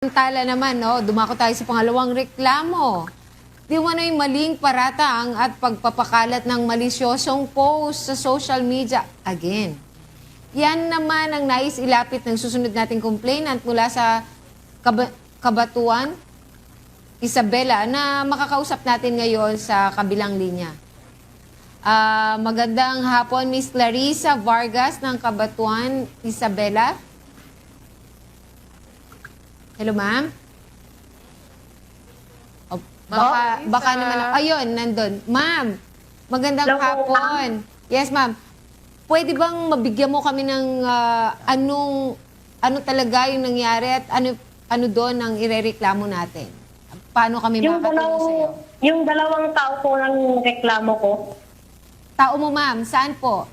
Samantala naman, no, dumako tayo sa pangalawang reklamo. Di umano'y maling paratang at pagpapakalat ng malisyosong post sa social media. Again, yan naman ang nais ilapit ng susunod nating complainant mula sa Kabatuan, Isabela, na makakausap natin ngayon sa kabilang linya. Magandang hapon, Miss Clarissa Vargas ng Kabatuan, Isabela. Hello, ma'am? Baka naman, ayun, nandun. Ma'am, magandang hapon. Yes, ma'am. Pwede bang mabigyan mo kami ng ano talaga yung nangyari at ano doon ang irereklamo natin? Paano kami makakatulong sa'yo? Yung dalawang tao po ng reklamo ko. Tao mo, ma'am, saan po?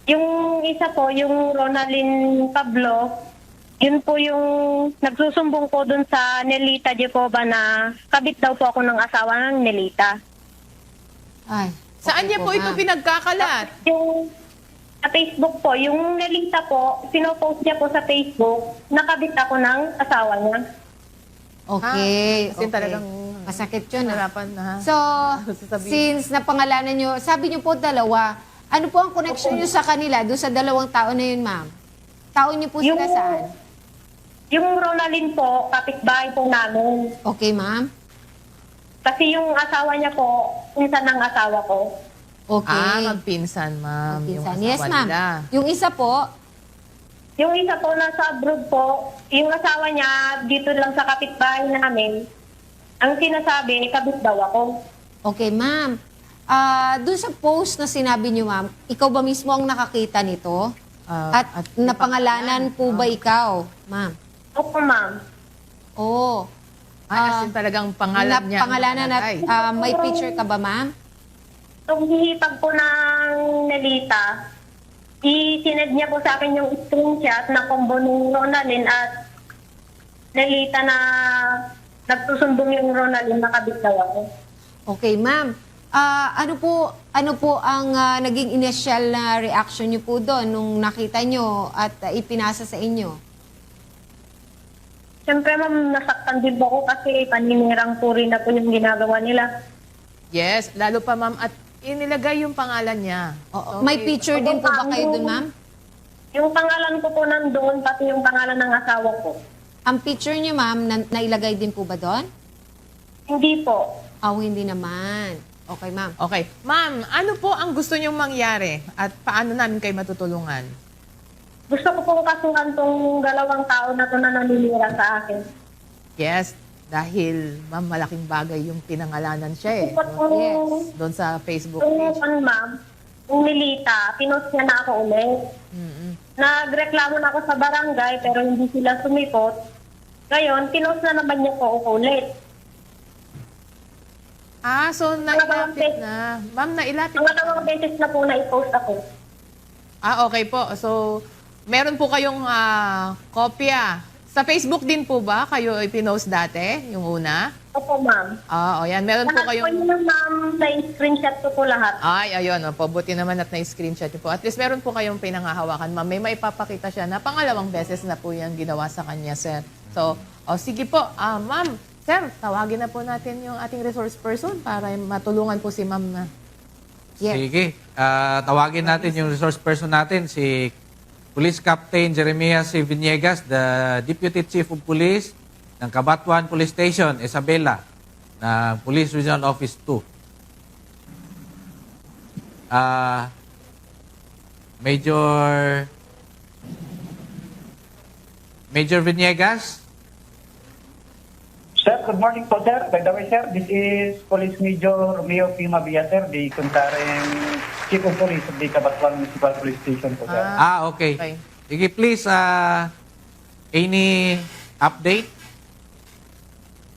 Yung isa po, yung Ronaldin Pablo, yun po yung nagsusumbong po dun sa Nelita Jacoba na kabit daw po ako ng asawa ng Nelita. Ay, Saan niya po ito ma'am. Ah. pinagkakalat? Yung sa Facebook po, yung Nelita po, pinopost niya po sa Facebook, nakabit ako ng asawa niya. Okay, Kasi okay. talagang Masakit yun. harapan na. So, Sasabihin. since napangalanan nyo, sabi nyo po dalawa, ano po ang connection nyo sa kanila, doon sa dalawang tao na yun, ma'am? Tao nyo po sila saan? Yung Ronaldin po, kapitbahay po namin. Okay, ma'am? Kasi yung asawa niya po, pinsan ng asawa ko. Okay. Magpinsan, ma'am. Yung Magpinsan. asawa Yes, ma'am. nila. Yung isa po, Yung isa po nasa abroad po, yung asawa niya dito lang sa kapitbahay namin, ang sinasabi, kabit daw ako. okay, ma'am. Doon sa post na sinabi nyo, ma'am, ikaw ba mismo ang nakakita nito? At napangalanan po ba ikaw, ma'am? Opo, ma'am. Oo. As in talagang pangalan niya. ang Pangalanan at nakalagay. may picture ka ba, ma'am? Itong hihipag po ng Nelita, isined niya po sa akin yung screenshot na combo ng Ronaldin at Nelita na nagsusumbong yung Ronaldin na kabit daw ako. Okay, ma'am. Ano po ang naging initial na reaction niyo po doon nung nakita niyo at ipinasa sa inyo? Siyempre, ma'am, nasaktan din po ako kasi paninirang puri na po yung ginagawa nila. Yes, lalo pa, ma'am. At inilagay yung pangalan niya. Oo. May picture din po ba kayo doon, ma'am? Yung pangalan ko po nandoon, pati yung pangalan ng asawa ko. Ang picture niyo, ma'am, nailagay din po ba doon? Hindi po. Hindi naman. Okay, ma'am. Okay. Ma'am, ano po ang gusto niyong mangyari? At paano namin kayo matutulungan? Gusto ko pong kasuhan tong dalawang tao na to na naninira sa akin. Yes, dahil, ma'am, malaking bagay yung pinangalanan siya eh. Yes. Doon sa Facebook Yung page. ma'am, yung Milita, pinost niya na ako ulit. Nagreklamo na ako sa barangay pero hindi sila sumipot. Ngayon, pinost na naman niya po ako ulit. So nailapit na. Ma'am, nailapit Ang na. dalawang beses na po na-post ako. Okay po. So, meron po kayong kopya. Sa Facebook din po ba kayo ipinost dati, yung una? Opo, ma'am. Yan. Meron po Lahat po kayong... yun, ma'am, na-screenshot ko po lahat. Ayun. Opo, buti naman at na-screenshot niyo po. At least meron po kayong pinangahawakan, ma'am. May maipapakita siya na pangalawang beses na po yan ginawa sa kanya, sir. So, sige po. Ma'am, sir, tawagin na po natin yung ating resource person para matulungan po si ma'am na. Yes. Sige. Tawagin natin yung resource person natin, si Police Captain Jeremias C. Viniegas, the Deputy Chief of Police ng Cabatuan Police Station, Isabela, na Police Regional Office 2. Major Viniegas. Sir, good morning po, sir. By the way, sir, this is Police Major Romeo P. Mabia, sir, the concurrent Chief of Police of the Cabatuan Municipal Police Station po, sir. Okay. Okay. Sige, please, any update?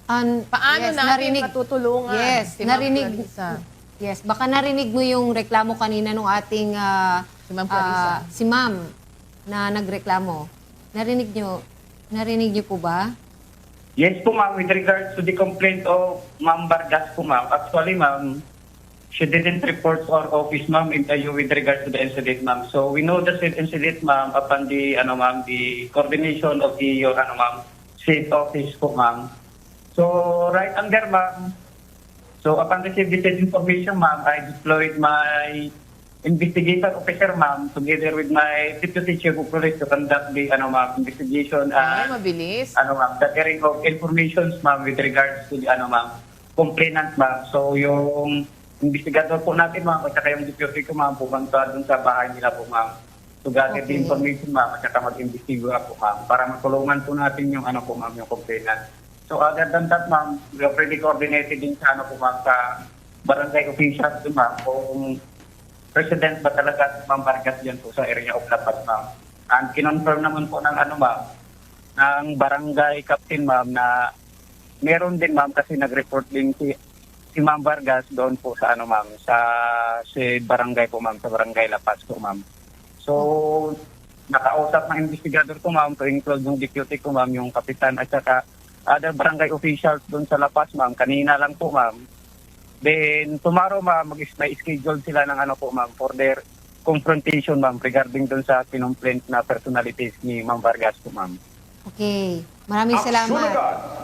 Paano natin matutulungan Yes, si Ma'am narinig. Clarissa? Yes, baka narinig mo yung reklamo kanina nung ating Si Ma'am Clarissa. si Ma'am na nagreklamo. Narinig niyo po ba? Yes po, ma'am, with regards to the complaint of Ma'am Vargas po, ma'am. Actually, ma'am, she didn't report to our office, ma'am, with regards to the incident, ma'am. So we know the incident, ma'am, upon the, the coordination of the, ma'am, seat office po, ma'am. So, right under, ma'am. So, upon receive this information, ma'am, I deployed my investigator officer, ma'am, together with my deputy chief of police to conduct the, ma'am, investigation Ay, and, mabilis. ma'am, the sharing of informations, ma'am, with regards to the, ma'am, complainant, ma'am. So, yung investigator po natin, ma'am, at saka yung deputy ko, ma'am, pumunta dun sa bahay nila po, ma'am. To gather the Okay. information, ma'am, at saka mag-investiga po, ma'am, para matulungan po natin yung, po, ma'am, yung complainant. So, other than that, ma'am, we are pretty coordinated din sa, po, ma'am, sa barangay officials, ma'am, kung president ba talaga si Ma'am Vargas yan po sa area of Lapas, ma'am. And kinonfirm naman po ng, ma'am, ng barangay captain, ma'am, na meron din, ma'am, kasi nag-report din si Ma'am Vargas doon po sa, ma'am, si barangay po, ma'am, sa barangay Lapas po, ma'am. So, nakausap ng investigador ko, ma'am, to include yung deputy ko, ma'am, yung kapitan at saka other barangay officials doon sa Lapas, ma'am. Kanina lang po, ma'am. Then, tomorrow, ma'am, may schedule sila ng po, ma'am, for their confrontation, ma'am, regarding doon sa kinomplaint na personalities ni Ma'am Vargas po, ma'am. Okay. Maraming salamat.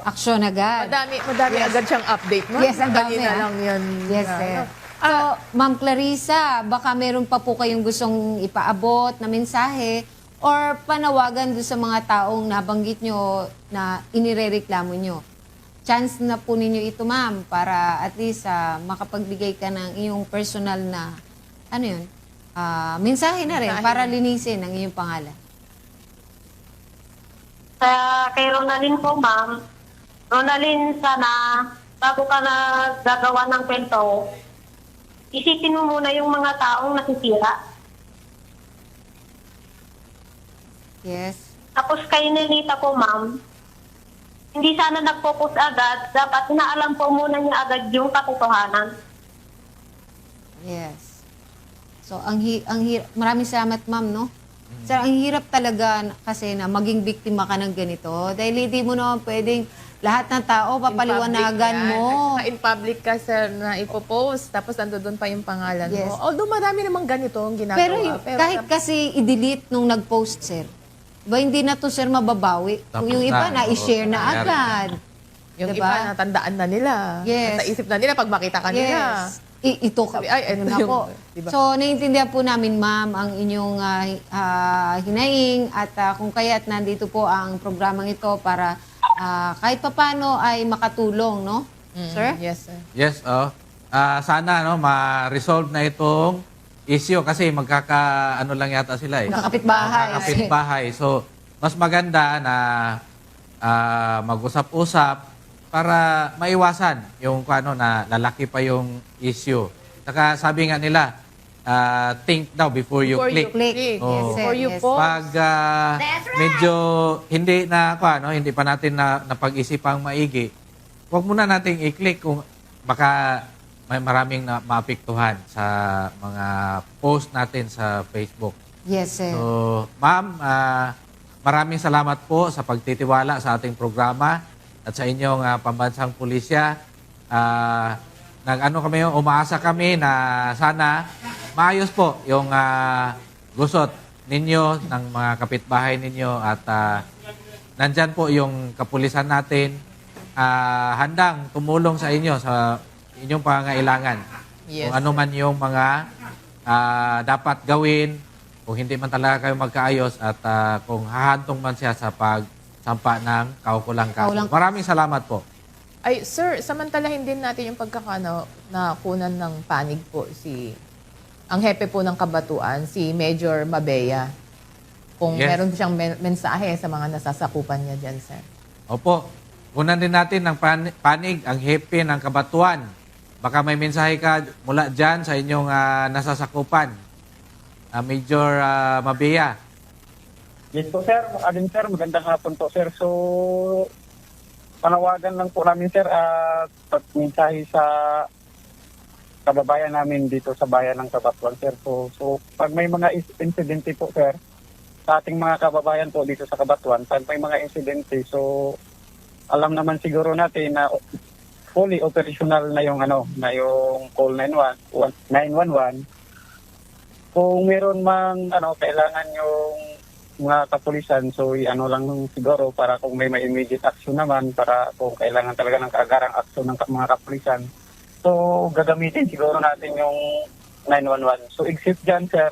Aksyon agad. Madami Yes. agad siyang update, ma'am. Yes, ang dami, Kanina ah. lang yan. Yes, na, sir. ano. So, Ma'am Clarissa, baka meron pa po kayong gustong ipaabot na mensahe or panawagan doon sa mga taong nabanggit nyo na inirereklamo nyo. Chance na po ninyo ito, ma'am, para at least makapagbigay ka ng iyong personal na, mensahe na rin Mensahe. para linisin ang iyong pangalan. Kay Ronaldin po, ma'am. Ronaldin, sana, bago ka na gagawa ng kwento, isipin mo muna yung mga taong nasisira. Yes. Tapos kay Nelita po, ma'am, hindi sana nag-focus agad. Dapat inaalam po muna niya agad yung katotohanan. Yes. So, maraming salamat, ma'am, no? Sir, ang hirap talaga kasi na maging biktima ka ng ganito. Dahil hindi mo naman pwedeng lahat ng tao papaliwanagan In public mo. yan. At saka in public ka, sir, na ipopost. Tapos doon pa yung pangalan Yes. mo. Although marami namang ganito ang ginagawa. Pero, kahit kasi i-delete nung nag-post, sir, ba hindi na to, sir, mababawi. Kung Tapos yung iba na. na-i-share na Nangyari agad. yung Diba? iba, natandaan na nila. Yes. Sa isip na nila, pag makita ka nila. Yes. Ito ka. Sabi, ay, Ano ito na yung- po. diba? So, naiintindihan po namin, ma'am, ang inyong hinaing at kung kaya't nandito po ang programang ito para kahit papano ay makatulong, no? Sir? Yes, sir. Yes, sana ma-resolve na itong issue kasi ano lang yata sila eh. Magkakapitbahay. Magkakapitbahay. So, mas maganda na mag-usap-usap para maiwasan yung na lalaki pa yung issue. Saka sabi nga nila, think daw before you Before click. Click. Yes, Yes, sir. Before you Yes. post. Pag medyo hindi pa natin napag-isipang maigi, huwag muna nating i-click kung baka may maraming maapektuhan sa mga post natin sa Facebook. Yes, sir. So, ma'am, maraming salamat po sa pagtitiwala sa ating programa at sa inyong pambansang pulisya. Umaasa kami na sana maayos po yung gusot ninyo ng mga kapitbahay ninyo at nandyan po yung kapulisan natin handang tumulong sa inyo sa inyong pangangailangan. Yes, Kung ano man yung mga dapat gawin, kung hindi man talaga kayo magkaayos at kung hahantong man siya sa pagsampa ng kaukulang kaso. Kaukulang- Maraming salamat po. Ay, sir, samantalahin din natin yung na kunan ng panig po ang hepe po ng Kabatuan, si Major Mabea. Kung Yes. meron siyang mensahe sa mga nasasakupan niya dyan, sir. Opo, kunan din natin ng panig ang hepe ng Kabatuan. Baka may mensahe ka mula dyan sa inyong nasasakupan. Major Mabea. Yes po, sir. Sir, magandang hapon po, sir. So, panawagan lang po namin, sir, pagminsahe sa kababayan namin dito sa bayan ng Kabatuan, sir. So pag may mga insidente po, sir, sa ating mga kababayan po dito sa Kabatuan, pag may mga insidente, so alam naman siguro natin na fully operational na yung call 911. Kung meron mang kailangan yung mga kapulisan. So ano lang siguro para kung may immediate action naman, para kung kailangan talaga ng kaagarang action ng mga kapulisan. So gagamitin siguro natin yung 911. So except dyan, sir,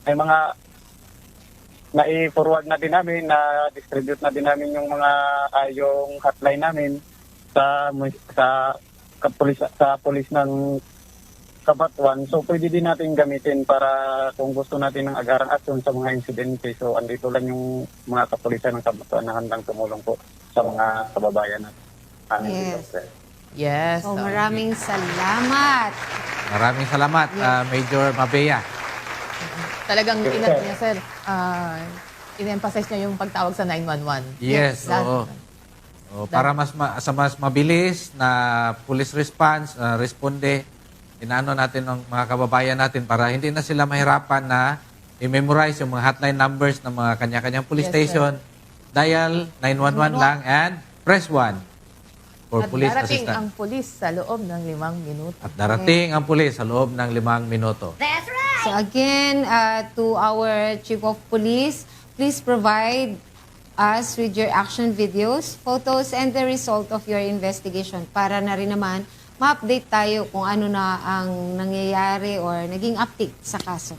may mga na-forward na din namin, na-distribute na din namin yung mga yung hotline namin sa pulis ng Kabatuan. So pwede din natin gamitin para kung gusto natin ng agarang aksyon sa mga insidente. So andito lang yung mga kapulisan ng Kabatuan na handang tumulong po sa mga kababayan natin. Yes. Yes. So, oo. maraming salamat. Maraming salamat, Major Mabea. Talagang niya, sir, in-emphasize niya yung pagtawag sa 911. Yes, That- oo. Para mas mabilis na police response, responde, inaano natin ng mga kababayan natin para hindi na sila mahirapan na i-memorize yung mga hotline numbers ng mga kanya-kanyang police Yes, station. Dial 911 lang and press 1 for At police darating ang assistance. pulis sa loob ng 5 minuto. At darating ang pulis sa loob ng 5 minuto. So again, to our Chief of Police, please provide us with your action videos, photos, and the result of your investigation para na rin naman ma-update tayo kung ano na ang nangyayari or naging update sa kaso.